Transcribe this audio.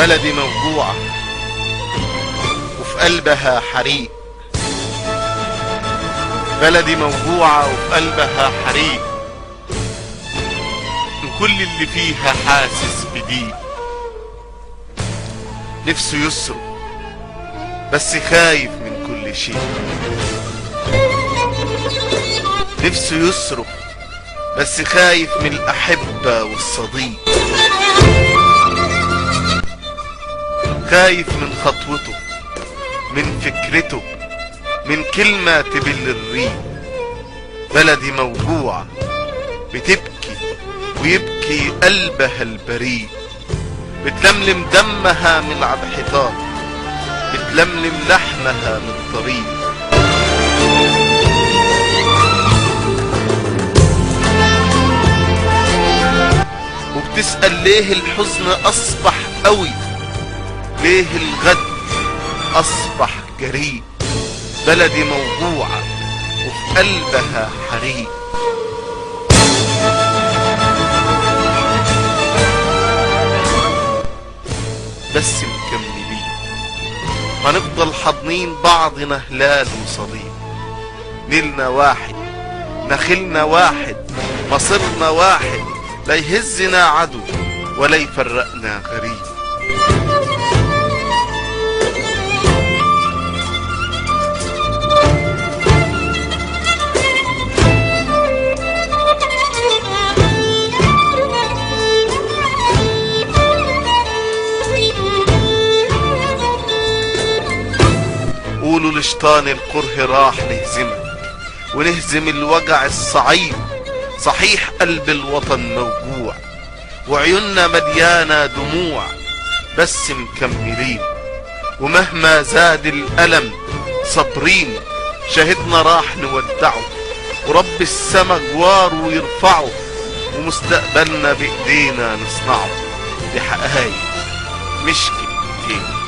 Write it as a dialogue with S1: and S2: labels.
S1: بلدي موجوعة وفي قلبها حريق، بلدي موجوعة وفي قلبها حريق، وكل اللي فيها حاسس بضيق. نفسه يسرق بس خايف من كل شيء، نفسه يسرق بس خايف من الأحبة والصديق، خايف من خطوته، من فكرته، من كلمة تبل الريق. بلدي موجوعة بتبكي ويبكي قلبها البريء، بتلملم دمها من على الحيطان، بتلملم لحمها من الطريق. وبتسأل ليه الحزن أصبح قوي، ليه الغد أصبح جريء. بلدي موجوعة وفي قلبها حريق. بس مكملين، هنفضل حاضنين بعضنا هلال وصديق. نيلنا واحد، نخلنا واحد، مصيرنا واحد، لا يهزنا عدو ولا يفرقنا غريب. قولوا لشيطان الكره راح نهزمه ونهزم الوجع الصعيب. صحيح قلب الوطن موجوع وعيوننا مليانة دموع، بس مكملين ومهما زاد الألم صابرين. شهدنا راح نودعه ورب السما جواره ويرفعه، ومستقبلنا بإيدينا نصنعه. دي حقايق مش كلمتين.